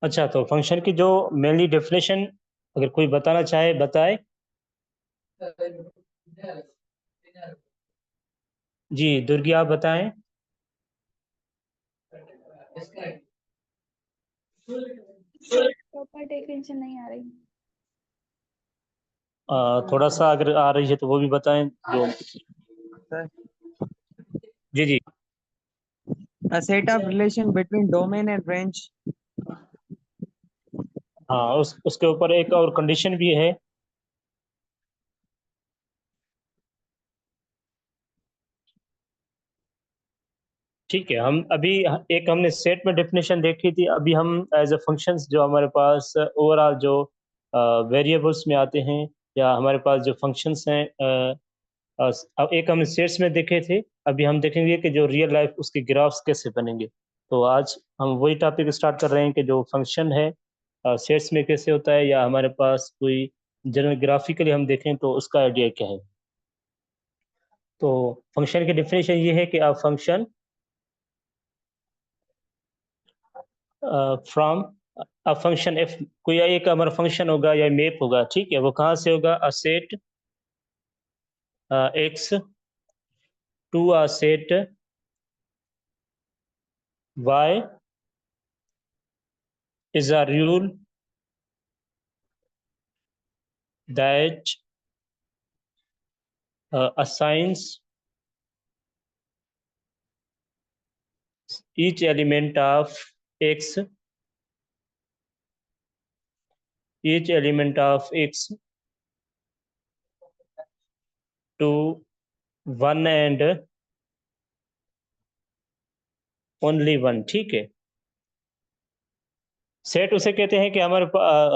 अच्छा, तो फंक्शन की जो मेनली डेफिनेशन अगर कोई बताना चाहे बताए। जी दुर्गी, आप बताएं। प्रॉपर डेफिनेशन नहीं आ रही। थोड़ा सा अगर आ रही है तो वो भी बताएं जो। Sir, ji ji. a set of relation between domain and range. हाँ, उसके ऊपर एक और कंडीशन भी है। ठीक है, हम अभी एक हमने सेट में डेफिनेशन देखी थी, अभी हम एज ए फंक्शंस जो हमारे पास ओवरऑल जो वेरिएबल्स में आते हैं या हमारे पास जो फंक्शंस हैं, अब एक हमने सेट्स में देखे थे, अभी हम देखेंगे कि जो रियल लाइफ उसके ग्राफ्स कैसे बनेंगे। तो आज हम वही टॉपिक स्टार्ट कर रहे हैं कि जो फंक्शन है सेट्स में कैसे होता है, या हमारे पास कोई जनरल ग्राफिकली हम देखें तो उसका आइडिया क्या है। तो फंक्शन की डेफिनेशन ये है कि आप function from a function F, कोई एक हमारा फंक्शन होगा या मैप होगा, ठीक है, वो कहाँ से होगा, a set X to a set Y is a rule that assigns each element of x to one and only one, ठीक है। सेट उसे कहते हैं कि हमारे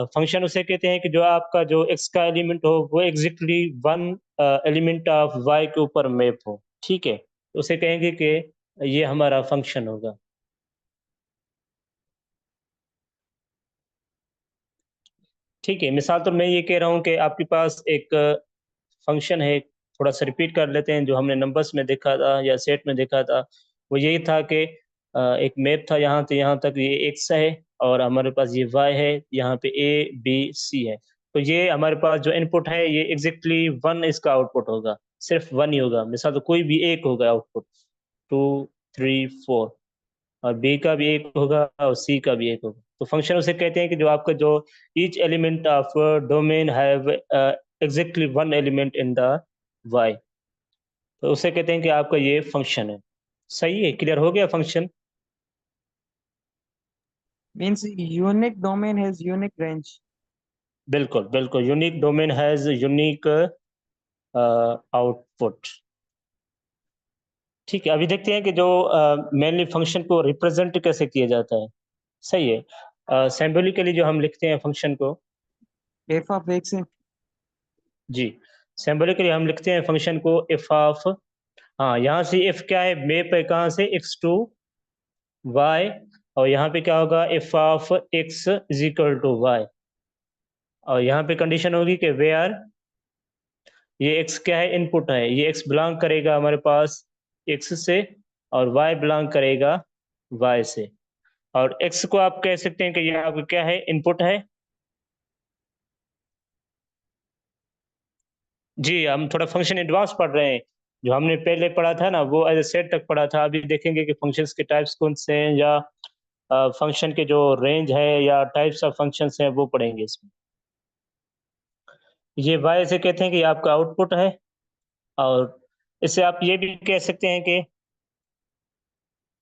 फंक्शन उसे कहते हैं कि जो आपका जो x का एलिमेंट हो वो exactly one element of y के ऊपर मैप हो, ठीक है, तो उसे कहेंगे कि ये हमारा फंक्शन होगा। ठीक है, मिसाल तो मैं ये कह रहा हूँ कि आपके पास एक फंक्शन है, थोड़ा सा रिपीट कर लेते हैं जो हमने नंबर्स में देखा था या सेट में देखा था। वो यही था कि एक मैप था, यहाँ से यहाँ तक ये एक्स है और हमारे पास ये वाई है, यहाँ पे ए बी सी है। तो ये हमारे पास जो इनपुट है ये एग्जैक्टली वन इसका आउटपुट होगा, सिर्फ वन ही होगा। मिसाल तो कोई भी एक होगा आउटपुट, 2 3 4, और बी का भी एक होगा और सी का भी एक होगा। तो फंक्शन उसे कहते हैं कि जो आपका जो each element of domain have exactly one element in the Y, तो उसे कहते हैं कि आपका ये फंक्शन है। सही है, क्लियर हो गया function. Means unique domain has unique range. बिल्कुल बिल्कुल, unique domain has unique output. ठीक है, अभी देखते हैं कि जो मेनली फंक्शन को रिप्रेजेंट कैसे किया जाता है। सही है, सिंबॉलिकली जो हम लिखते हैं फंक्शन को। F of x है। जी, सिंबॉलिकली हम लिखते हैं फंक्शन को एफ ऑफ, हाँ यहाँ से एफ क्या है, मैप है कहाँ से, एक्स टू वाई, और यहाँ पे क्या होगा, F of x is equal to Y, और यहाँ पे कंडीशन होगी कि वेयर, ये एक्स क्या है, इनपुट है, ये एक्स बिलोंग करेगा हमारे पास एक्स से और वाई बिलोंग करेगा वाई से। और एक्स को आप कह सकते हैं कि ये आपका क्या है, इनपुट है। जी, हम थोड़ा फंक्शन एडवांस पढ़ रहे हैं, जो हमने पहले पढ़ा था ना वो एज ए सेट तक पढ़ा था। अभी देखेंगे कि फंक्शंस के टाइप्स कौन से हैं, या फंक्शन के जो रेंज है या टाइप्स ऑफ फंक्शंस हैं वो पढ़ेंगे इसमें। ये वाई से कहते हैं कि आपका आउटपुट है, और इससे आप ये भी कह सकते हैं कि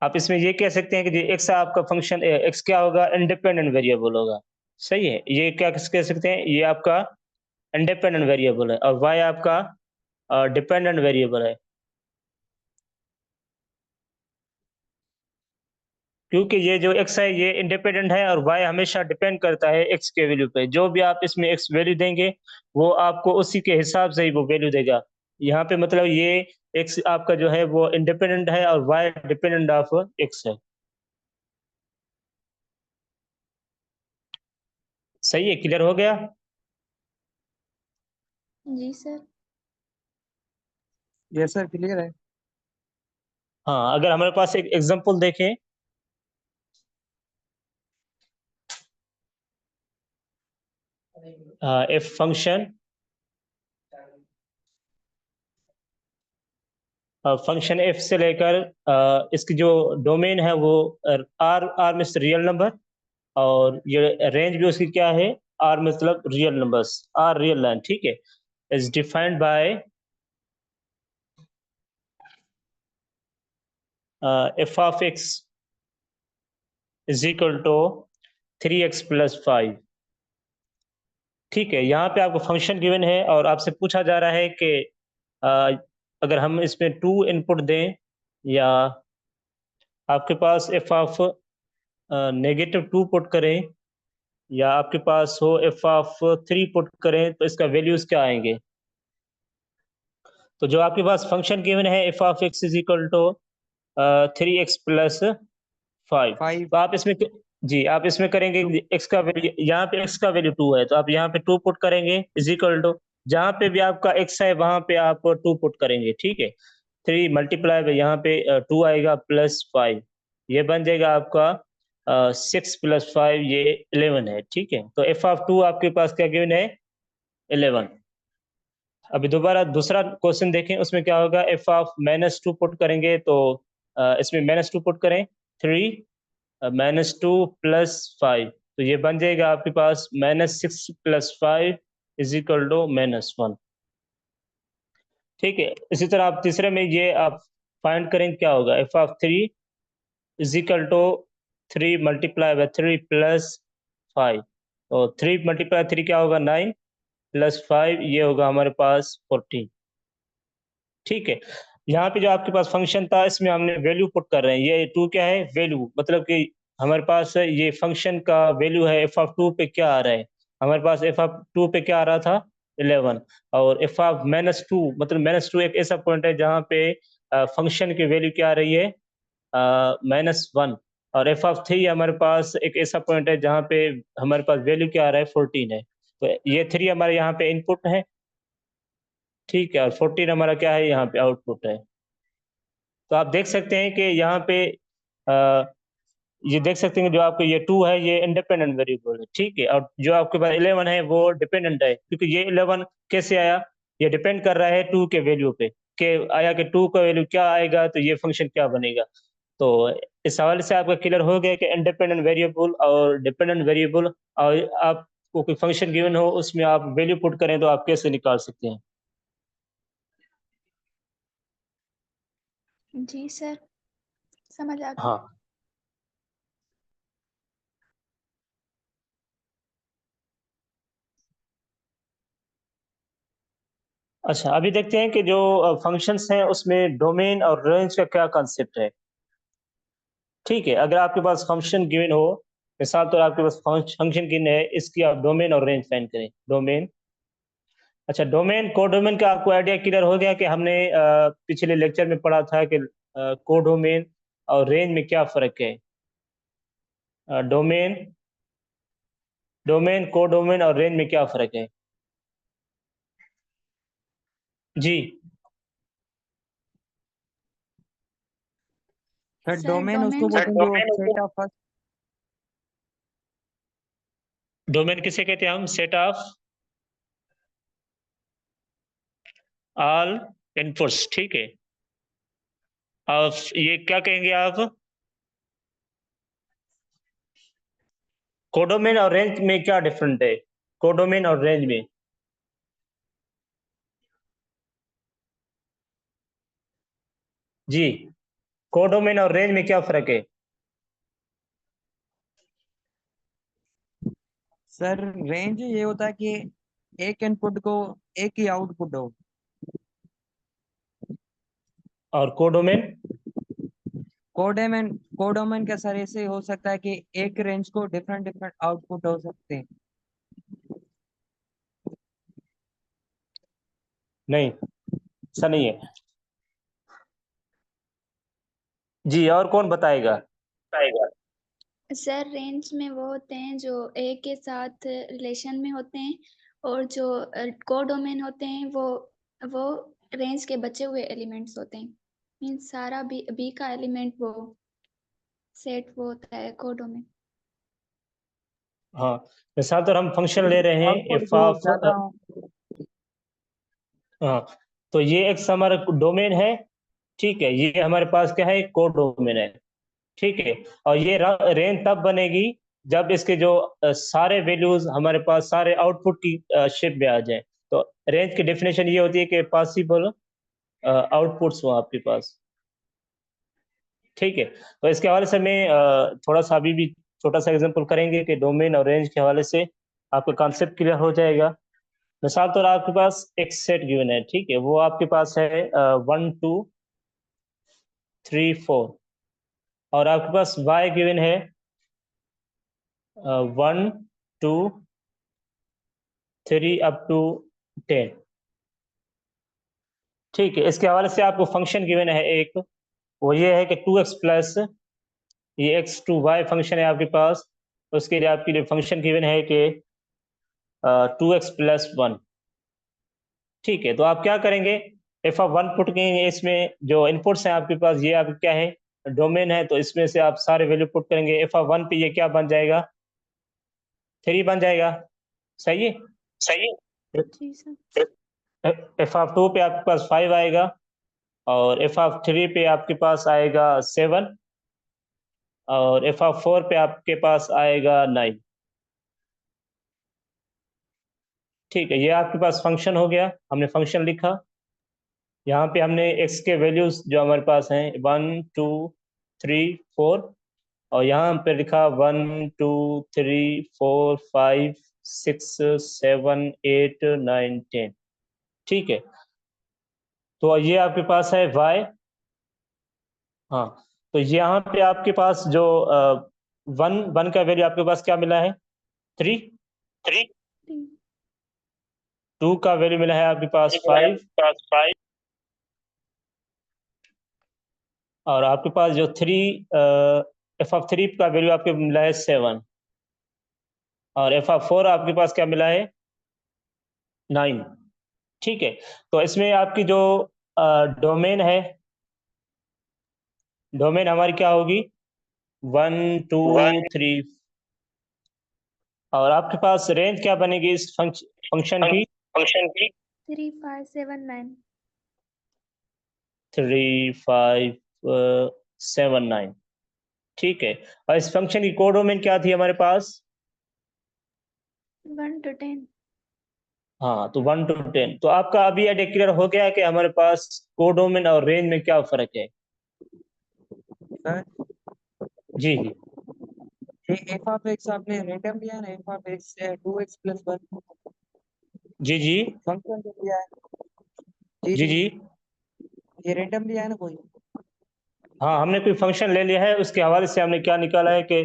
आप इसमें ये कह सकते हैं कि एक्स आपका फंक्शन, एक्स क्या होगा, इंडिपेंडेंट वेरिएबल होगा। सही है, ये क्या कह सकते हैं, ये आपका इंडिपेंडेंट वेरिएबल है, और वाई आपका डिपेंडेंट वेरिएबल है। क्योंकि ये जो एक्स है ये इंडिपेंडेंट है और वाई हमेशा डिपेंड करता है एक्स के वैल्यू पे। जो भी आप इसमें एक्स वैल्यू देंगे वो आपको उसी के हिसाब से ही वो वैल्यू देगा। यहाँ पे मतलब ये एक्स आपका जो है वो इंडिपेंडेंट है और वाई डिपेंडेंट ऑफ एक्स है। सही है, क्लियर हो गया। जी सर। Yes sir, clear है। हाँ, अगर हमारे पास एक एग्जांपल देखें, एफ फंक्शन एफ से लेकर इसकी जो डोमेन है वो R R means real number, और ये रेंज भी उसकी क्या है, आर मतलब real numbers, R real line, ठीक है, is defined by F of x is equal to 3x + 5। ठीक है, यहाँ पे आपको फंक्शन गिवन है और आपसे पूछा जा रहा है कि अगर हम इसमें 2 इनपुट दें, या आपके पास एफ ऑफ -2 पुट करें, या आपके पास हो एफ ऑफ 3 पुट करें, तो इसका वैल्यूज क्या आएंगे। तो जो आपके पास फंक्शन गिवन है F of x is equal to 3x + 5, 5 तो आप इसमें जी आप इसमें करेंगे x का वैल्यू, यहाँ पे x का वैल्यू 2 है तो आप यहाँ पे 2 पुट करेंगे इज इक्वल टू, जहाँ पे भी आपका x है वहां पे आप 2 पुट करेंगे, ठीक है। 3 मल्टीप्लाई में यहाँ पे 2 आएगा +5, ये बन जाएगा आपका 6 + 5, ये 11 है, ठीक है। तो एफ ऑफ 2 आपके पास क्या गिवन है, 11। अभी दोबारा दूसरा क्वेश्चन देखें, उसमें क्या होगा, एफ ऑफ -2 पुट करेंगे, तो इसमें -2 पुट करें, 3 -2 + 5, तो ये बन जाएगा आपके पास -6 + 5 इज इक्वल टू -1, ठीक है। इसी तरह आप तीसरे में ये आप फाइंड करें क्या होगा, F of 3 is equal to 3 multiply by 3 + 5, तो 3 मल्टीप्लाई 3 क्या होगा, 9 + 5 ये होगा हमारे पास 14, ठीक है। यहाँ पे जो आपके पास फंक्शन था इसमें हमने वैल्यू पुट कर रहे हैं, ये 2 क्या है, वैल्यू, मतलब कि हमारे पास ये फंक्शन का वैल्यू है एफ ऑफ 2 पे क्या आ रहा है, हमारे पास एफ ऑफ 2 पे क्या आ रहा था, 11, और एफ ऑफ -2 मतलब -2 एक ऐसा पॉइंट है जहाँ पे फंक्शन की वैल्यू क्या आ रही है, -1, और एफ ऑफ 3 हमारे पास एक ऐसा पॉइंट है जहाँ पे हमारे पास वैल्यू क्या आ रहा है, 14 है, तो ये 3 हमारे यहाँ पे इनपुट है, ठीक है, और 14 हमारा क्या है, यहाँ पे आउटपुट है। तो आप देख सकते हैं कि यहाँ पे अ, ये देख सकते हैं कि जो आपको ये 2 है ये इंडिपेंडेंट वेरिएबल है, ठीक है, और जो आपके पास 11 है वो डिपेंडेंट है, क्योंकि ये 11 कैसे आया, ये डिपेंड कर रहा है 2 के वैल्यू पे, कि आया कि 2 का वैल्यू क्या आएगा तो ये फंक्शन क्या बनेगा। तो इस हवाले से आपका क्लियर हो गया कि इंडिपेंडेंट वेरिएबल और डिपेंडेंट वेरिएबल, और आपको कोई फंक्शन गिवन हो उसमें आप वैल्यू पुट करें तो आप कैसे निकाल सकते हैं। जी सर, समझ आ गई। हाँ, अच्छा, अभी देखते हैं कि जो फंक्शंस हैं उसमें डोमेन और रेंज का क्या कॉन्सेप्ट है। ठीक है, अगर आपके पास फंक्शन गिवन हो, मिसाल तो आपके पास फंक्शन गिवन है, इसकी आप डोमेन और रेंज फाइंड करें। डोमेन, अच्छा, डोमेन कोडोमेन का आपको आइडिया क्लियर हो गया कि हमने पिछले लेक्चर में पढ़ा था कि कोडोमेन और रेंज में क्या फ़र्क है। डोमेन डोमेन कोडोमेन और रेंज में क्या फ़र्क है। जी, सर सर डोमेन उसको डोमेन, बोलते हैं जो सेट ऑफ फर्स्ट। डोमेन किसे कहते हैं हम, सेट ऑफ ऑल इनपुट्स, ठीक है। और ये क्या कहेंगे आप, कोडोमेन और रेंज में क्या डिफरेंट है, कोडोमेन और रेंज में। जी, कोडोमेन और रेंज में क्या फर्क है। सर रेंज ये होता है कि एक इनपुट को एक ही आउटपुट हो। और कोडोमेन, कोडेमन कोडोमेन का सर ऐसे हो सकता है कि एक रेंज को डिफरेंट डिफरेंट आउटपुट हो सकते हैं। नहीं, ऐसा नहीं है। जी, और कौन बताएगा। सर रेंज में वो होते हैं जो एक के साथ रिलेशन में होते हैं, और जो कोडोमेन होते हैं वो रेंज के बचे हुए एलिमेंट्स होते हैं। मीन्स सारा बी का एलिमेंट वो सेट वो होता है कोडोमेन। हाँ, मिसाल तो हम फंक्शन ले रहे हैं आउटपुट एफ जो ऑफ ज्यादा हो। हाँ, तो ये एक हमारा डोमेन है, ठीक है, ये हमारे पास क्या है, कोड डोमेन है, ठीक है। और ये रेंज तब बनेगी जब इसके जो सारे वैल्यूज हमारे पास सारे आउटपुट की शेप में आ जाए। तो रेंज की डेफिनेशन ये होती है कि पॉसिबल आउटपुट्स हो आपके पास, ठीक है। तो इसके हवाले से मैं थोड़ा सा अभी भी छोटा सा एग्जांपल करेंगे कि डोमेन और रेंज के हवाले से आपका कॉन्सेप्ट क्लियर हो जाएगा। मिसाल तौर आपके पास एक सेट गिवन है, ठीक है, वो आपके पास है 1 2 3 4, और आपके पास y गिवन है 1 2 3 अप टू 10, ठीक है। इसके हवाले से आपको फंक्शन गिवन है एक, वो ये है कि 2x प्लस ये x टू y फंक्शन है आपके पास, उसके लिए आपके लिए फंक्शन गिवन है कि 2x प्लस 1, ठीक है। तो आप क्या करेंगे, एफ ऑफ 1 पुट करेंगे, इसमें जो इनपुट्स हैं आपके पास ये आपके क्या है, डोमेन है, तो इसमें से आप सारे वैल्यू पुट करेंगे। एफ ऑफ 1 पे ये क्या बन जाएगा, 3 बन जाएगा, सही है, सही है। जी सर। एफ ऑफ 2 पे आपके पास 5 आएगा, और एफ ऑफ 3 पे आपके पास आएगा 7, और एफ ऑफ 4 पे आपके पास आएगा 9, ठीक है। ये आपके पास फंक्शन हो गया, हमने फंक्शन लिखा। यहाँ पे हमने x के वैल्यूज जो हमारे पास हैं 1 2 3 4, और यहाँ पे लिखा 1 2 3 4 5 6 7 8 9 10, ठीक है। तो ये आपके पास है y। हाँ, तो यहाँ पे आपके पास जो 1 का वैल्यू आपके पास क्या मिला है, 3, 2 का वैल्यू मिला है आपके पास 5, और आपके पास जो 3 एफ ऑफ 3 का वैल्यू आपके मिला है 7, और एफ ऑफ 4 आपके पास क्या मिला है 9, ठीक है। तो इसमें आपकी जो डोमेन है, डोमेन हमारी क्या होगी 1 2 3, और आपके पास रेंज क्या बनेगी इस फंक्शन की, 3 5 7 9। 3 5 7 9, ठीक है। और इस फंक्शन की कोड डोमेन क्या थी हमारे पास, 1 to 10। हाँ, तो 1 to 10। तो आपका अभी ये क्लियर हो गया कि हमारे पास कोड डोमेन और रेंज में क्या फर्क है। सर जी जी ये एफ ऑफ एक्स आपने रैंडम लिया ना, F of X 2x plus 1 ji ji function जो लिया है। जी जी जी जी ये रैंडम लिया है ना कोई। हाँ, हमने कोई फंक्शन ले लिया है, उसके हवाले से हमने क्या निकाला है कि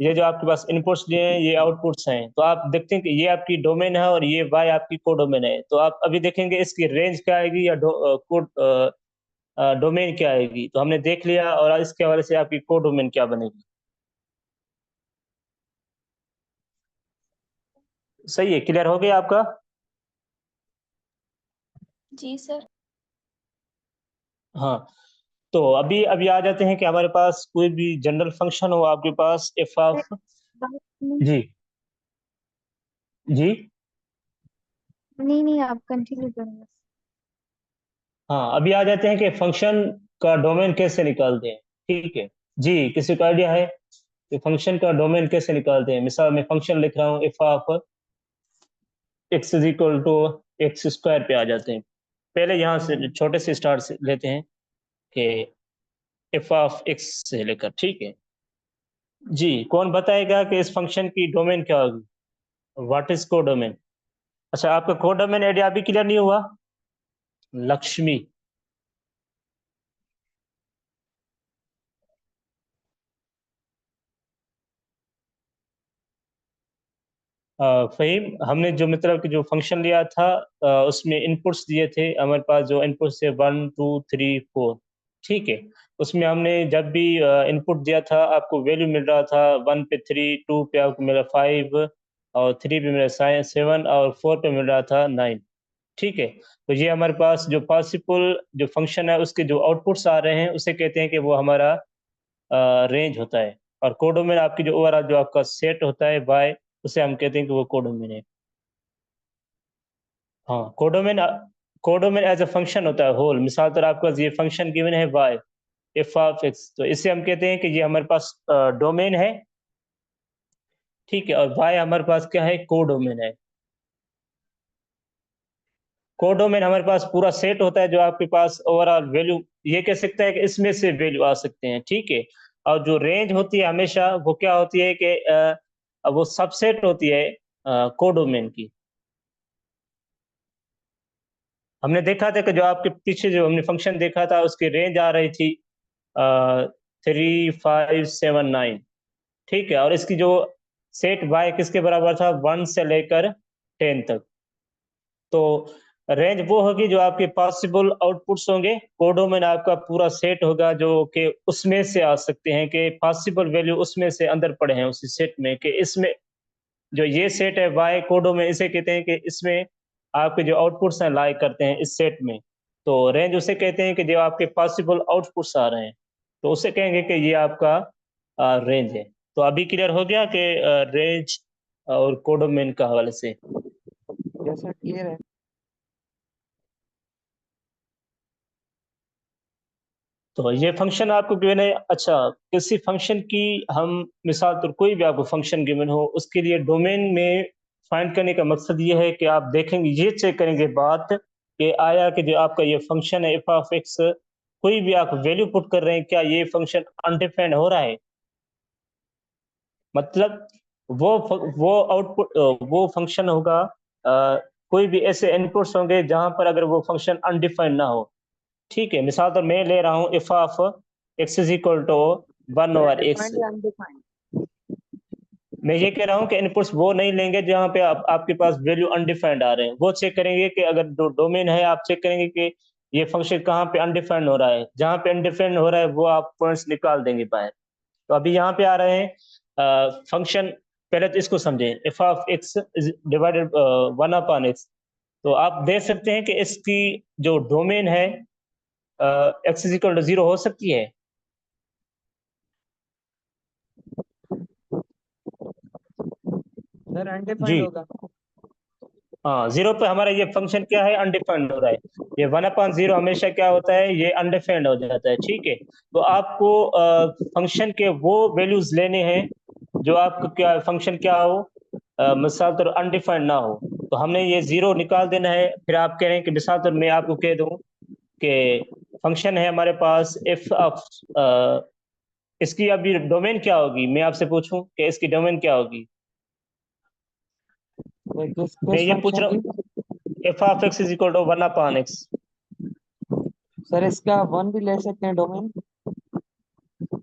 ये जो आपके पास इनपुट्स दिए हैं ये आउटपुट्स हैं। तो आप देखते हैं कि ये आपकी डोमेन है और ये वाई आपकी को डोमेन है। तो आप अभी देखेंगे इसकी रेंज क्या आएगी या कोड डोमेन क्या आएगी। तो हमने देख लिया, और इसके हवाले से आपकी को डोमेन क्या बनेगी। सही है, क्लियर हो गया आपका। जी सर। हाँ, तो अभी अभी आ जाते हैं कि हमारे पास कोई भी जनरल फंक्शन हो आपके पास एफ ऑफ, जी जी नहीं नहीं, आप कंटिन्यू करेंगे। हाँ, अभी आ जाते हैं कि फंक्शन का डोमेन कैसे निकालते हैं, ठीक है। जी, किसी को आइडिया है कि फंक्शन का डोमेन कैसे निकालते हैं। मिसाल मैं फंक्शन लिख रहा हूँ F of x is equal to X square पे आ जाते हैं। पहले यहाँ से छोटे से स्टार्ट से लेते हैं कि एफ ऑफ एक्स से लेकर, ठीक है। जी, कौन बताएगा कि इस फंक्शन की डोमेन क्या होगी, व्हाट इज को डोमेन। अच्छा, आपका को डोमेन आइडिया अभी क्लियर नहीं हुआ, लक्ष्मी। फ़हीम, हमने जो मतलब कि जो फंक्शन लिया था उसमें इनपुट्स दिए थे हमारे पास, जो इनपुट्स थे 1 2 3 4, ठीक है। उसमें हमने जब भी इनपुट दिया था आपको वैल्यू मिल रहा था 1 पे 3, 2 पे आपको मिला 5, और 3 पे मिला 7, और 4 पे मिल रहा था 9, ठीक है। तो ये हमारे पास जो पॉसिबल जो फंक्शन है उसके जो आउटपुट्स आ रहे हैं उसे कहते हैं कि वो हमारा रेंज होता है। और कोडोमेन आपकी जो ओवरऑल जो आपका सेट होता है वाई उसे हम कहते हैं कि वो कोडोमेन है। हाँ, कोडोमेन एज अ फंक्शन होता है होल। मिसाल तौर आपके पास ये फंक्शन गिवन है y एफ ऑफ एक्स, तो इसे हम कहते हैं कि ये हमारे पास डोमेन है, ठीक है, और y हमारे पास क्या है, कोडोमेन है। कोडोमेन हमारे पास पूरा सेट होता है जो आपके पास ओवरऑल वैल्यू, ये कह सकता है कि इसमें से वैल्यू आ सकते हैं, ठीक है। और जो रेंज होती है हमेशा वो क्या होती है कि वो सबसेट होती है कोडोमेन की। हमने देखा था कि जो आपके पीछे जो हमने फंक्शन देखा था उसकी रेंज आ रही थी 3579, ठीक है, और इसकी जो सेट y किसके बराबर था, 1 से लेकर 10 तक। तो रेंज वो होगी जो आपके पॉसिबल आउटपुट्स होंगे, कोडोमेन आपका पूरा सेट होगा जो कि उसमें से आ सकते हैं, कि पॉसिबल वैल्यू उसमें से अंदर पड़े हैं उसी सेट में, कि इसमें जो ये सेट है y कोडोमेन, इसे कहते हैं कि इसमें आपके जो आउटपुट्स हैं लाई करते हैं इस सेट में। तो रेंज उसे कहते हैं कि जो आपके पॉसिबल आउटपुट्स आ रहे हैं, तो उसे कहेंगे कि ये आपका रेंज है। तो अभी क्लियर हो गया कि रेंज और कोडोमेन का हवाले से। यस सर, क्लियर है। तो ये फंक्शन आपको गिवन है। अच्छा, किसी फंक्शन की हम मिसाल तो कोई भी आपको फंक्शन गिवन हो, उसके लिए डोमेन में फाइंड करने का मकसद ये है कि आप देखेंगे, ये चेक करेंगे बात कि आया कि जो आपका ये फंक्शन है एफ ऑफ एक्स, कोई भी आप वैल्यू पुट कर रहे हैं, क्या ये फंक्शन अनडिफाइंड हो रहा है। मतलब वो आउटपुट वो फंक्शन होगा, कोई भी ऐसे इनपुट्स होंगे जहां पर अगर वो फंक्शन अनडिफाइंड ना हो, ठीक है। मिसाल तो मैं ले रहा हूँ F of x is equal to 1 over X. Defined या अनडिफाइंड? मैं ये कह रहा हूँ कि इनपुट्स वो नहीं लेंगे जहाँ पे आपके पास वैल्यू अनडिफाइंड आ रहे हैं, वो चेक करेंगे कि अगर डोमेन है, आप चेक करेंगे कि ये फंक्शन कहाँ पे अनडिफाइंड हो रहा है, जहाँ पे अनडिफाइंड हो रहा है वो आप पॉइंट्स निकाल देंगे बाहर। तो अभी यहाँ पे आ रहे हैं फंक्शन, पहले तो इसको समझें, F of x divided 1 upon x. तो आप देख सकते हैं कि इसकी जो डोमेन है एक्स इज इक्वल टू 0 हो सकती है। सर अनडिफाइंड जी होगा। हाँ, 0 पे हमारा ये फंक्शन क्या है, अनडिफाइंड हो रहा है। ये 1 अपॉन 0 हमेशा क्या होता है, ये अनडिफाइंड हो जाता है, ठीक है। तो आपको फंक्शन के वो वैल्यूज लेने हैं जो आपको क्या फंक्शन क्या हो, मिसाल तौर अनडिफाइंड ना हो। तो हमने ये 0 निकाल देना है। फिर आप कह रहे हैं कि मिसाल तौर मैं आपको कह दूं कि फंक्शन है हमारे पास एफ ऑफ, इसकी अभी डोमेन क्या होगी, मैं आपसे पूछूं कि इसकी डोमेन क्या होगी। तो किस मैं किस ये पूछ फंक्शन रहा की? हूँ F of x is equal to 1 upon X. Sir इसका वन भी ले सकते हैं डोमेन?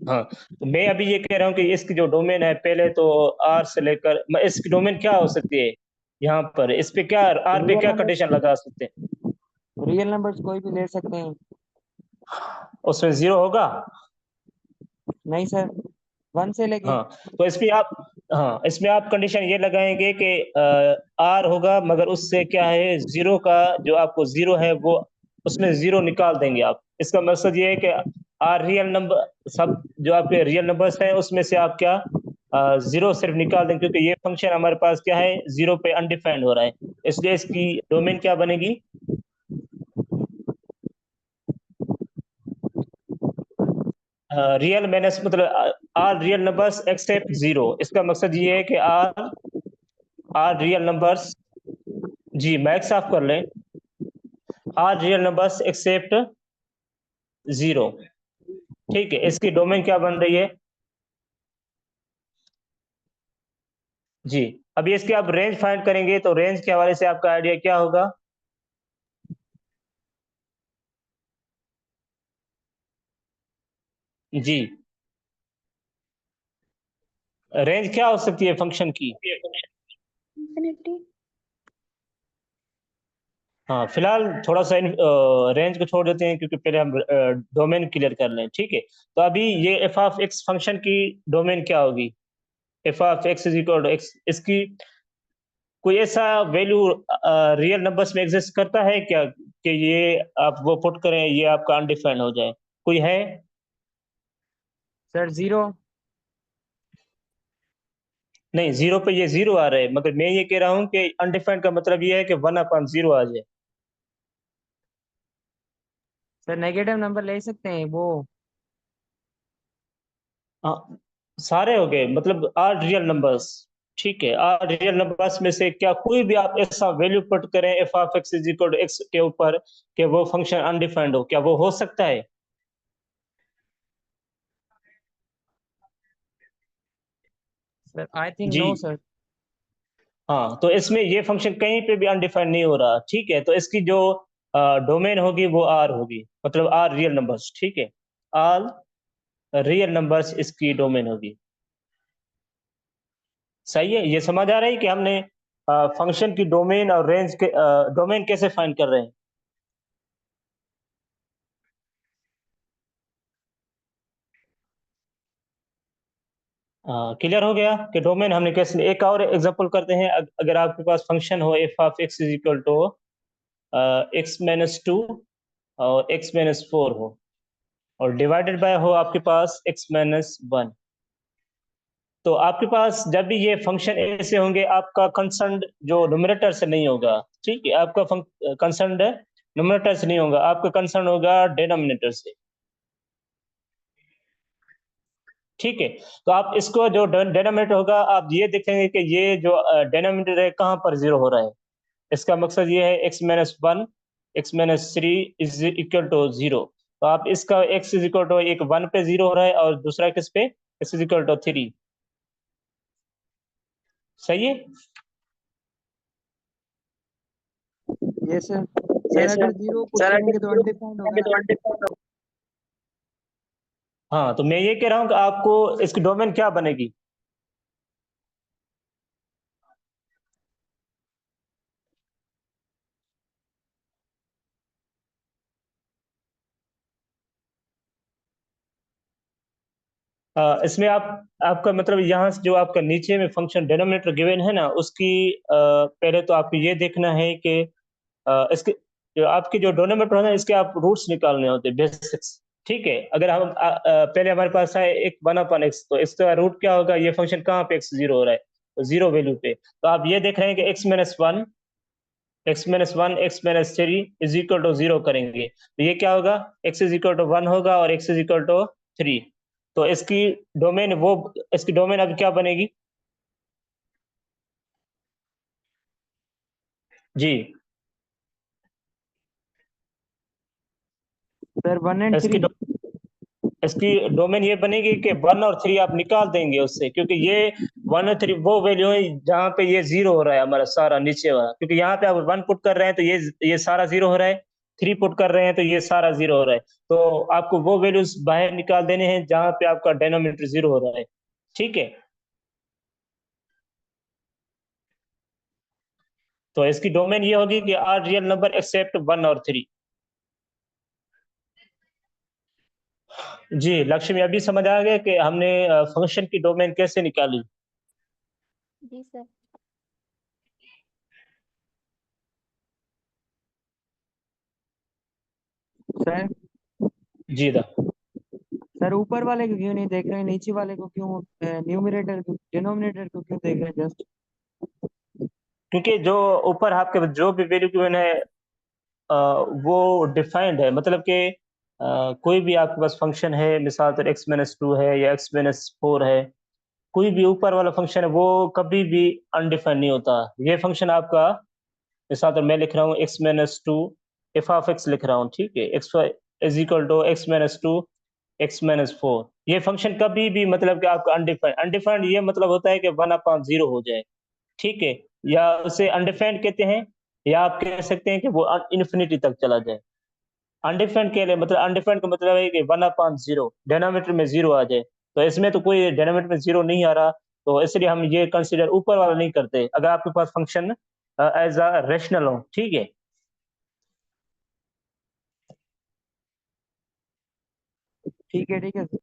हाँ, तो मैं अभी ये कह रहा हूँ कि इसकी जो डोमेन है, पहले तो आर से लेकर इसकी डोमेन क्या हो सकती है, यहाँ पर इस पे क्या, आर पे रियल क्या नंबर, कंडीशन लगा सकते हैं। रियल नंबर्स कोई भी ले सकते हैं? उसमें 0 होगा। नहीं सर, वन से लेके। हाँ, तो इसमें आप, हाँ इसमें आप कंडीशन ये लगाएंगे कि आर होगा, मगर उससे क्या है, 0 का जो आपको 0 है वो उसमें 0 निकाल देंगे आप। इसका मकसद ये है कि आर रियल नंबर, सब जो आपके रियल नंबर्स हैं उसमें से आप क्या 0 सिर्फ निकाल देंगे, क्योंकि ये फंक्शन हमारे पास क्या है, 0 पे अनडिफाइंड हो रहा है। इसलिए इसकी डोमेन क्या बनेगी, रियल माइनस, मतलब आर रियल नंबर्स एक्सेप्ट 0। इसका मकसद ये है कि आर आर रियल नंबर्स, जी मैक साफ कर लें, आर रियल नंबर्स एक्सेप्ट 0, ठीक है। इसकी डोमेन क्या बन रही है, जी। अभी इसके आप रेंज फाइंड करेंगे, तो रेंज के हवाले से आपका आइडिया क्या होगा। जी, रेंज क्या हो सकती है फंक्शन की। इंफिनिटी। हाँ, फिलहाल थोड़ा सा रेंज को छोड़ देते हैं, क्योंकि पहले हम डोमेन क्लियर कर लें, ठीक है। तो अभी ये एफ ऑफ एक्स फंक्शन की डोमेन क्या होगी, F of x is equal to X, इसकी कोई ऐसा वैल्यू रियल नंबर्स में एग्जिस्ट करता है क्या कि ये आप वो पुट करें, ये आपका अनडिफाइंड हो जाए, कोई है। Sir zero. नहीं, 0 पे ये 0 आ रहा है, मगर मैं ये कह रहा हूँ कि अनडिफाइंड का मतलब ये है कि 1/0 आ जाए। सर नेगेटिव नंबर ले सकते हैं वो? हाँ, सारे हो गए, मतलब 8 रियल नंबर्स। ठीक है, 8 रियल नंबर्स में से क्या कोई भी आप ऐसा वैल्यू पुट करें F of x is equal to X के ऊपर कि वो फंक्शन अनडिफाइंड हो, क्या वो हो सकता है? Sir I think ji. No sir. हाँ, तो इसमें ये फंक्शन कहीं पे भी अनडिफाइंड नहीं हो रहा। ठीक है, तो इसकी जो डोमेन होगी वो आर होगी, मतलब आर रियल नंबर्स। ठीक है, आर रियल नंबर्स इसकी डोमेन होगी। सही है, ये समझ आ रहा है कि हमने फंक्शन की डोमेन और रेंज के डोमेन कैसे फाइंड कर रहे हैं। क्लियर हो गया कि डोमेन हमने कैसे। एक और एग्जांपल करते हैं। अगर आपके पास फंक्शन हो F of x is equal to x-2 और x-4 हो, और डिवाइडेड बाय हो आपके पास x-1, तो आपके पास जब भी ये फंक्शन ऐसे होंगे, आपका कंसर्न जो न्यूमरेटर से नहीं होगा। ठीक है, आपका कंसर्न न्यूमरेटर से नहीं होगा, आपका कंसर्न होगा डिनोमिनेटर से। ठीक है, तो आप इसको जो डिनोमिनेटर होगा, आप ये देखेंगे कि ये जो डिनोमिनेटर है कहाँ पर जीरो हो रहा है। इसका मकसद ये है x-1 x-3 is equal to 0। तो आप इसका x इज इक्वल टू एक 1 पे 0 हो रहा है और दूसरा किस पे, x इज इक्वल टू 3। सही है। ये सर। सर अगर जीरो पुट करेंगे तो अनडिफाइंड होगा ना? हाँ, तो मैं ये कह रहा हूँ कि आपको इसकी डोमेन क्या बनेगी। इसमें आप आपका मतलब यहाँ से जो आपका नीचे में फंक्शन डिनोमिनेटर गिवन है ना, उसकी पहले तो आपको ये देखना है कि इसके जो आपके जो डिनोमिनेटर है ना, इसके आप रूट्स निकालने होते हैं, बेसिक्स। ठीक है, अगर हम पहले हमारे पास है एक 1/x, तो इसका रूट क्या होगा, ये फंक्शन कहाँ पे x 0 हो रहा है, तो 0 वैल्यू पे। तो आप ये देख रहे हैं कि x-1 x-1 x-3 is equal to 0 करेंगे, तो ये क्या होगा, x इज इक्वल टू 1 होगा और x इज इक्वल टू 3। तो इसकी डोमेन अब क्या बनेगी। जी, सर 1 एंड इसकी 3। इसकी डोमेन ये बनेगी कि 1 और 3 आप निकाल देंगे उससे, क्योंकि ये 1 और 3 वो वैल्यू है जहाँ पे ये 0 हो रहा है हमारा सारा नीचे वाला, क्योंकि यहाँ पे आप 1 पुट कर रहे हैं तो ये सारा 0 हो रहा है, 3 पुट कर रहे हैं तो ये सारा 0 हो रहा है। तो आपको वो वैल्यूज बाहर निकाल देने हैं जहाँ पे आपका डिनोमिनेटर 0 हो रहा है। ठीक है, तो इसकी डोमेन ये होगी कि आर रियल नंबर एक्सेप्ट 1 और 3। जी लक्ष्मी, अभी समझ आ गया कि हमने फंक्शन की डोमेन कैसे निकाली। जी सर। सर। जी दा, सर ऊपर वाले को क्यों नहीं देख रहे हैं, नीचे वाले को क्यों, न्यूमरेटर को डिनोमिनेटर को क्यों देख रहे हैं जस्ट? क्योंकि जो ऊपर आपके जो भी वैल्यू गिवन है वो डिफाइंड है, मतलब कि कोई भी आपके पास फंक्शन है, मिसाल तो x-2 है या x-4 है, कोई भी ऊपर वाला फंक्शन है वो कभी भी अनडिफाइंड नहीं होता। ये फंक्शन आपका, मिसाल तो मैं लिख रहा हूँ x-2 एफ ऑफ एक्स लिख रहा हूँ। ठीक है, x is equal to x-2 x-4, ये फंक्शन कभी भी मतलब कि आपका अनडिफाइंड अनडिफाइंड ये मतलब होता है कि 1/0 हो जाए। ठीक है, या उसे अनडिफाइंड कहते हैं, या आप कह सकते हैं कि वो इन्फिनिटी तक चला जाए। अनडिफाइंड के लिए मतलब अनडिफाइंड का मतलब है कि 1/0 डिनोमिनेटर में 0 आ जाए, तो इसमें तो कोई डिनोमिनेटर में 0 नहीं आ रहा, तो इसलिए हम ये कंसीडर ऊपर वाला नहीं करते अगर आपके पास फंक्शन एज अ रेशनल हो। ठीक है। ठीक है, ठीक है सर।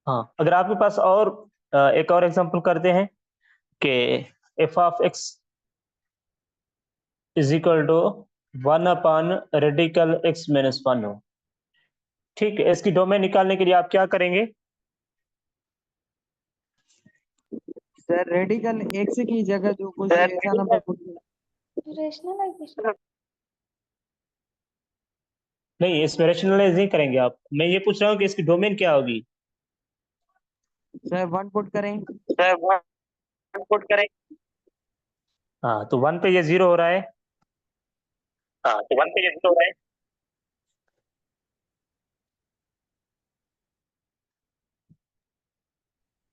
हाँ, अगर आपके पास और एक और एग्जांपल करते हैं कि F of x is equal to 1/रेडिकल x-1 हो। ठीक है, इसकी डोमेन निकालने के लिए आप क्या करेंगे। सर रेडिकल एक्स की जगह जो कुछ ऐसा नंबर पुट रेशनलाइजेशन नहीं, इसमें रेशनलाइज नहीं करेंगे आप। मैं ये पूछ रहा हूँ कि इसकी डोमेन क्या होगी। सर 1 पुट करें। हाँ, तो 1 पे ये 0 हो रहा है।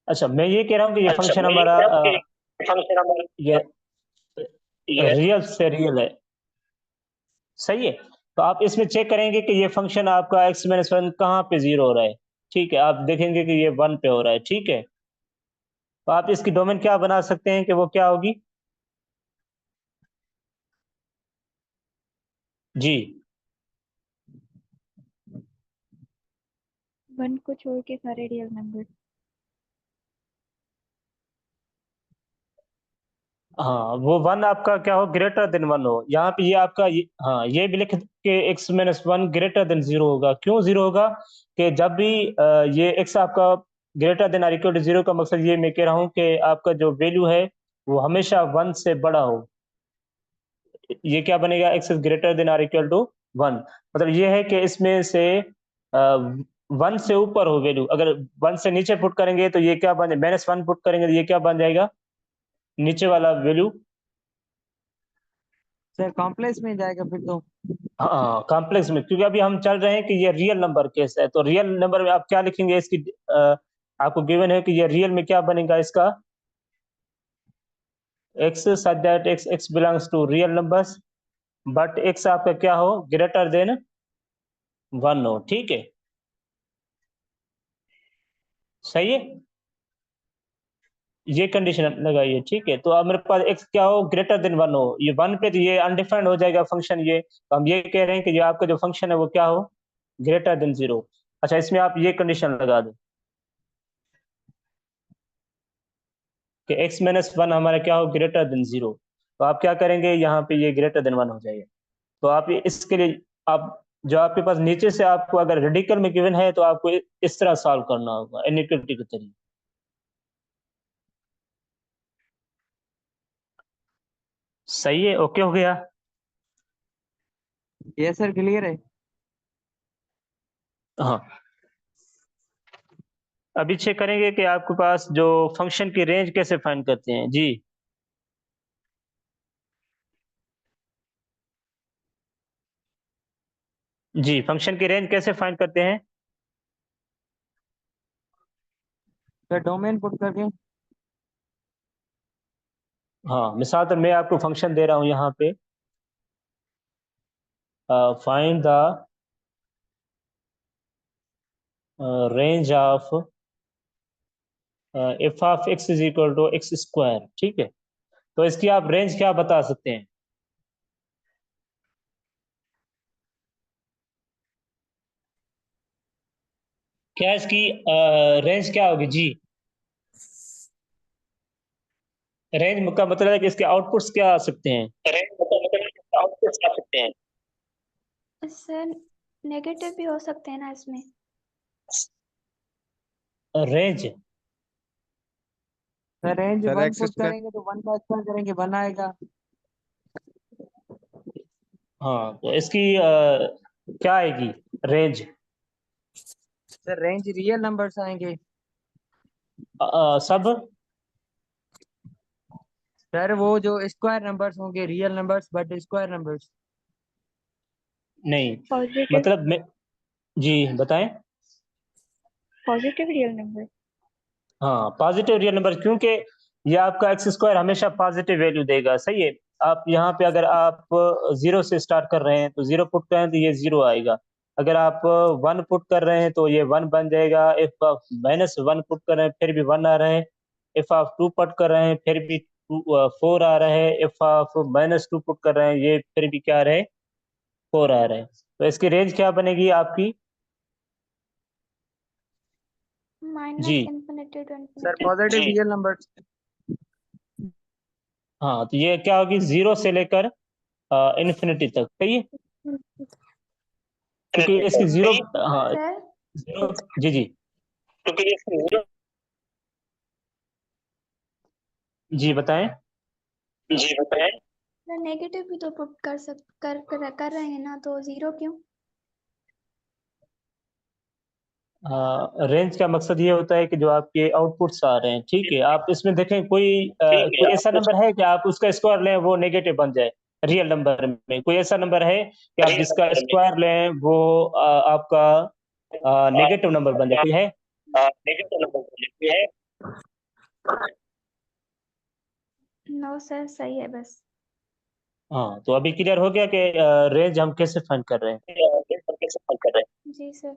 अच्छा, मैं ये कह रहा हूँ कि ये फंक्शन हमारा ये रियल से रियल है। सही है। तो आप इसमें चेक करेंगे कि ये फंक्शन आपका x-1 कहाँ पे 0 हो रहा है। ठीक है, आप देखेंगे कि ये 1 पे हो रहा है। ठीक है, तो आप इसकी डोमेन क्या बना सकते हैं कि वो क्या होगी। जी, 1 को छोड़ के सारे रियल नंबर। हाँ, वो 1 आपका क्या हो, ग्रेटर देन 1 हो। यहाँ पे ये आपका हाँ, ये भी लिख के x-1 ग्रेटर देन 0 होगा। क्यों 0 होगा कि जब भी ये x आपका greater than or equal to 0 का मकसद ये मैं कह रहा हूँ कि आपका जो वैल्यू है वो हमेशा 1 से बड़ा हो। ये क्या बनेगा, x is greater than or equal to 1। मतलब ये है कि इसमें से 1 से ऊपर हो वैल्यू। अगर 1 से नीचे पुट करेंगे तो ये क्या बन जाए, -1 पुट करेंगे तो ये क्या बन जाएगा, नीचे वाला वैल्यू। सर कॉम्प्लेक्स में जाएगा फिर तो। हाँ, कॉम्प्लेक्स में, क्योंकि अभी हम चल रहे हैं कि ये रियल नंबर केस है। तो रियल नंबर में आप क्या लिखेंगे इसकी, आपको गिवन है कि ये रियल में क्या बनेगा इसका, x such that x belongs to real numbers but x आपका क्या हो, ग्रेटर देन 1 हो। ठीक है, सही है, ये कंडीशन लगाइए। ठीक है, तो अब मेरे पास x क्या हो, ग्रेटर देन 1 हो। ये 1 पे तो ये अनडिफाइंड हो जाएगा फंक्शन। ये तो हम ये कह रहे हैं कि ये आपका जो फंक्शन है वो क्या हो, ग्रेटर देन 0। अच्छा, इसमें आप ये कंडीशन लगा दो कि x-1 हमारा क्या हो, ग्रेटर देन 0। तो आप क्या करेंगे, यहाँ पे ये ग्रेटर देन 1 हो जाएगा। तो आप इसके लिए आप जो आपके पास नीचे से आपको अगर रेडिकल में गिवन है तो आपको इस तरह सॉल्व करना होगा, इनइक्वालिटी के तरीके। सही है, ओके हो गया। ये सर क्लियर है। हाँ, अभी चेक करेंगे कि आपके पास जो फंक्शन की रेंज कैसे फाइंड करते हैं। जी, जी, फंक्शन की रेंज कैसे फाइंड करते हैं। सर डोमेन पुट करके। हाँ, मिसाल तो मैं आपको फंक्शन दे रहा हूँ यहाँ पे, find the range of F of x is equal to X square. ठीक है, तो इसकी आप रेंज क्या बता सकते हैं। क्या इसकी रेंज क्या होगी। जी, रेंज का मतलब है कि इसके आउटपुट्स क्या आ सकते हैं। रेंज का मतलब है कि आउटपुट्स आ सकते हैं। सर नेगेटिव भी हो सकते हैं ना इसमें। Range, sir range sir 1 x put square. करेंगे तो 1 का स्क्वायर करेंगे 1 आएगा। हाँ, तो इसकी क्या आएगी range. Sir range real numbers आएंगे। सब। सर वो जो स्क्वायर नंबर्स होंगे real numbers but square numbers. नहीं, पॉजिटिव मतलब मैं, जी बताएं। Positive real number. हाँ, पॉजिटिव रियल नंबर, क्योंकि ये आपका एक्स स्क्वायर हमेशा पॉजिटिव वैल्यू देगा। सही है। आप यहाँ पे अगर आप 0 से स्टार्ट कर रहे हैं तो 0 पुट करें तो ये 0 आएगा। अगर आप 1 पुट कर रहे हैं तो ये 1 बन जाएगा। इफ आप -1 पुट कर रहे हैं फिर भी 1 आ रहा है। इफ आप 2 पुट कर रहे हैं फिर भी 4 आ रहा है। इफ आप -2 पुट कर रहे हैं ये फिर भी क्या आ रहा है, 4 आ रहा है। तो इसकी रेंज क्या बनेगी आपकी। जी, minus infinity to sir infinity. Positive real numbers. हाँ, तो ये क्या होगी, 0 से लेकर इन्फिनिटी तक। सही है, क्योंकि इसकी 0, हाँ, सर 0, जी, जी, क्योंकि इसकी 0, जी बताएं। नेगेटिव भी तो पुट कर रहे हैं ना, तो 0 क्यों? रेंज का मकसद ये होता है कि जो आपके आउटपुट्स आ रहे हैं, ठीक है, आप इसमें देखें कोई ऐसा नंबर है कि आप उसका स्क्वायर लें वो नेगेटिव बन जाए। रियल नंबर में कोई ऐसा नंबर है कि आप जिसका स्क्वायर लें वो आपका नेगेटिव नंबर बन जाए, कोई है? नो सर, सही है बस। हाँ, तो अभी क्लियर हो गया कि रेंज हम कैसे फाइंड कर रहे हैं। जी सर।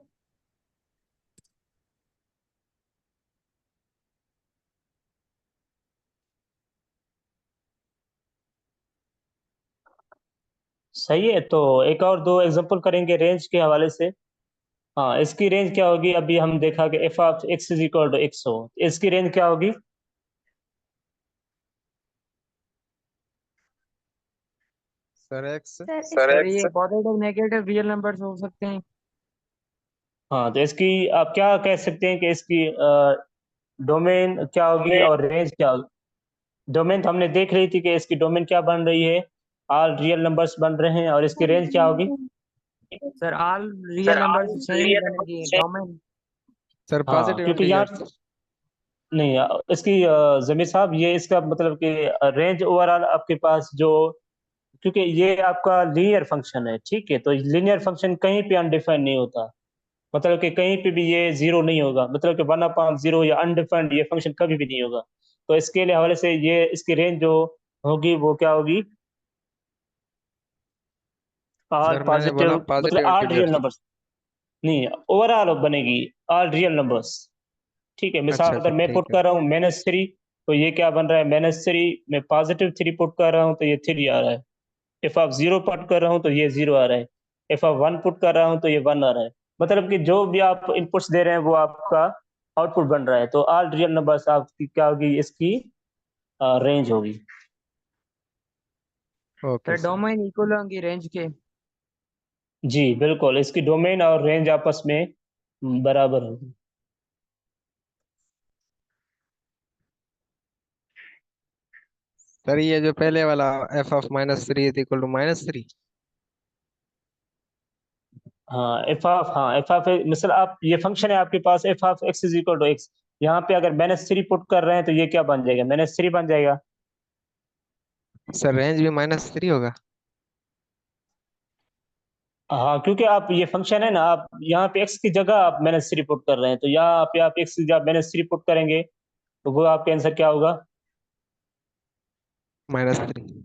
सही है, तो एक और दो एग्जांपल करेंगे रेंज के हवाले से। हाँ, इसकी रेंज क्या होगी? अभी हम देखा कि F of x is equal to x हो, इसकी रेंज क्या होगी? Sir x. सर सर ये पॉजिटिव नेगेटिव रियल नंबर्स हो सकते हैं। हाँ, तो इसकी आप क्या कह सकते हैं कि इसकी डोमेन क्या होगी और रेंज क्या होगी? डोमेन तो हमने देख रही थी कि इसकी डोमेन क्या बन रही है, ऑल रियल नंबर्स बन रहे हैं, और इसकी रेंज क्या होगी? Sir all real numbers same ही बनेगी डोमेन। सर हाँ, पॉजिटिव क्योंकि यहाँ इंटीजर्स। नहीं, इसकी जमीर साहब, ये इसका मतलब कि रेंज ओवरऑल आपके पास जो, क्योंकि ये आपका लीनियर फंक्शन है, ठीक है, तो लीनियर फंक्शन कहीं पे अनडिफाइंड नहीं होता, मतलब कि कहीं पे भी ये जीरो नहीं होगा, मतलब कि 1/0 या अनडिफाइंड ये फंक्शन कभी भी नहीं होगा। तो इसके लिए हवाले से ये इसकी रेंज जो होगी वो क्या होगी? ऑल सर मैंने पॉजिटिव, बोला मतलब positive all real integers. Numbers नहीं, ओवरऑल बनेगी ऑल रियल नंबर्स। ठीक है, मिसाल अच्छा अगर सर मैं पुट ठीक है। कर रहा हूँ -3, तो ये क्या बन रहा है? -3 में +3 पुट कर रहा हूँ तो ये 3 आ रहा है। इफ आप 0 पुट कर रहा हूँ तो ये 0 आ रहा है। इफ आप 1 पुट कर रहा हूँ तो ये 1 आ रहा है। मतलब कि जो भी आप इनपुट्स दे रहे हैं वो आपका आउटपुट बन रहा है। तो ऑल रियल नंबर्स आपकी क्या होगी? इसकी रेंज होगी। Sir okay sir. Domain equal होंगी रेंज के। जी बिल्कुल, इसकी डोमेन और रेंज आपस में बराबर होगी। सर ये जो पहले वाला F of -3 is equal to -3। हाँ, एफ ऑफ मिसल आप, ये फंक्शन है आपके पास, F of x is equal to x. यहाँ पे अगर -3 पुट कर रहे हैं तो ये क्या बन जाएगा? -3 बन जाएगा। सर रेंज भी -3 होगा। हाँ, क्योंकि आप, ये फंक्शन है ना, आप यहाँ पे एक्स की जगह आप -3 पुट कर रहे हैं, तो यहाँ पे आप एक्स की जगह -3 पुट करेंगे तो वो आपका आंसर क्या होगा? -3।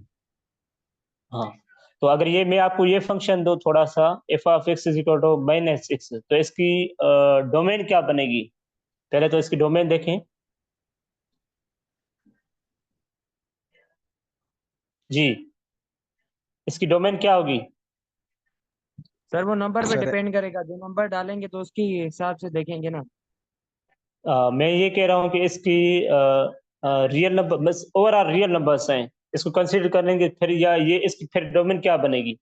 हाँ, तो अगर ये मैं आपको ये फंक्शन दो थोड़ा सा, F of x is equal to -6, तो इसकी डोमेन क्या बनेगी? पहले तो इसकी डोमेन देखें। जी, इसकी डोमेन क्या होगी? सर वो नंबर पे सर डिपेंड करेगा, जो नंबर डालेंगे तो उसके हिसाब से देखेंगे ना। मैं ये कह रहा हूँ कि इसकी रियल नंबर, बस ओवरऑल रियल नंबर्स हैं, इसको कंसीडर करेंगे फिर, या ये इसकी फिर डोमेन क्या बनेगी?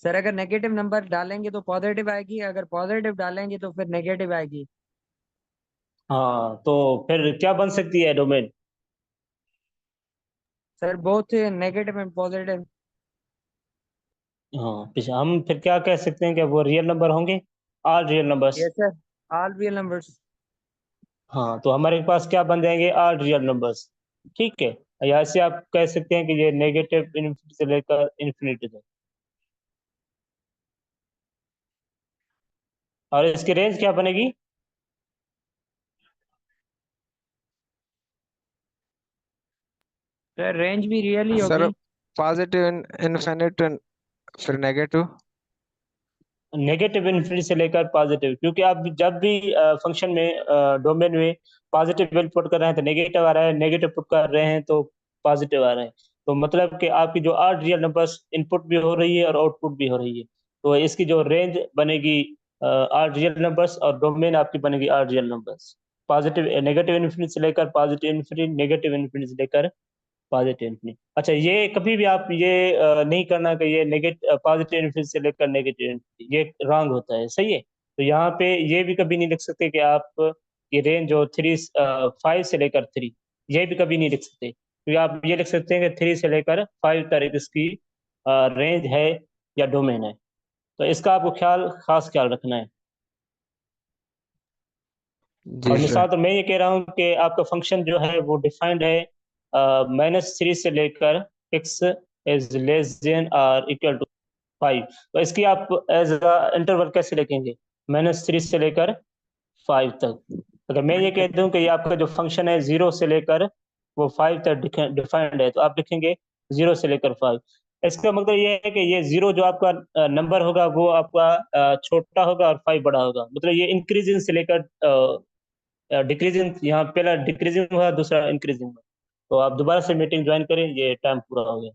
सर अगर नेगेटिव नंबर डालेंगे तो पॉजिटिव आएगी, अगर पॉजिटिव डालेंगे तो फिर नेगेटिव आएगी। हाँ, तो फिर क्या बन सकती है domain? Sir both negative and positive. हाँ, हम फिर क्या कह सकते हैं कि वो रियल नंबर होंगे, all real numbers. Yes sir, all real numbers. हाँ, तो हमारे पास क्या बन जाएंगे? All real numbers. ठीक है, या ऐसे आप कह सकते हैं कि ये नेगेटिव इन्फिनिटी से लेकर इन्फिनिटी तक। और इसकी रेंज क्या बनेगी? सर रेंज भी रियल ही सर होगी। पॉजिटिव इनफिनिट फिर नेगेटिव। नेगेटिव इन्फिनिटी से लेकर पॉजिटिव, क्योंकि आप जब भी फंक्शन में डोमेन में पॉजिटिव वैल्यू पुट कर रहे हैं तो नेगेटिव आ रहा है, नेगेटिव पुट कर रहे हैं तो पॉजिटिव आ रहा है। तो मतलब कि आपकी जो ऑल रियल नंबर्स इनपुट भी हो रही है और आउटपुट भी हो रही है, तो इसकी जो रेंज बनेगी ऑल रियल नंबर्स, और डोमेन आपकी बनेगी all real numbers. Positive, negative infinity से लेकर पॉजिटिव इन्फिनिटी, नेगेटिव इन्फिनिटी से लेकर पॉजिटिव इन्फिनिटी। अच्छा, ये कभी भी आप ये नहीं करना कि ये नेगेटिव पॉजिटिव इन्फिनिटी से लेकर नेगेटिव इन्फिनिटी, ये रॉन्ग होता है, सही है। तो यहाँ पे ये भी कभी नहीं लिख सकते कि आप ये रेंज जो 5 से लेकर 3, ये भी कभी नहीं लिख सकते, क्योंकि आप ये लिख सकते हैं कि 3 से लेकर 5 तक इसकी रेंज है या डोमेन है। तो इसका आपको खास ख्याल रखना है। जी और सर। मिसाल तो मैं ये कह रहा हूँ कि आपका फंक्शन जो है वो डिफाइंड है -3 से लेकर x इज लेस देन और इक्वल टू 5। तो इसकी आप एज इंटरवल कैसे लिखेंगे? -3 से लेकर 5 तक। अगर मैं ये कह दूं कि ये आपका जो फंक्शन है 0 से लेकर वो 5 तक डिफाइंड है, तो आप लिखेंगे 0 से लेकर 5। इसका मतलब ये है कि ये 0 जो आपका नंबर होगा वो आपका छोटा होगा और 5 बड़ा होगा। मतलब ये इंक्रीजिंग से लेकर डिक्रीजिंग, यहाँ पहला डिक्रीजिंग हुआ, दूसरा इंक्रीजिंग हुआ। तो आप दोबारा से मीटिंग ज्वाइन करें, ये टाइम पूरा हो गया।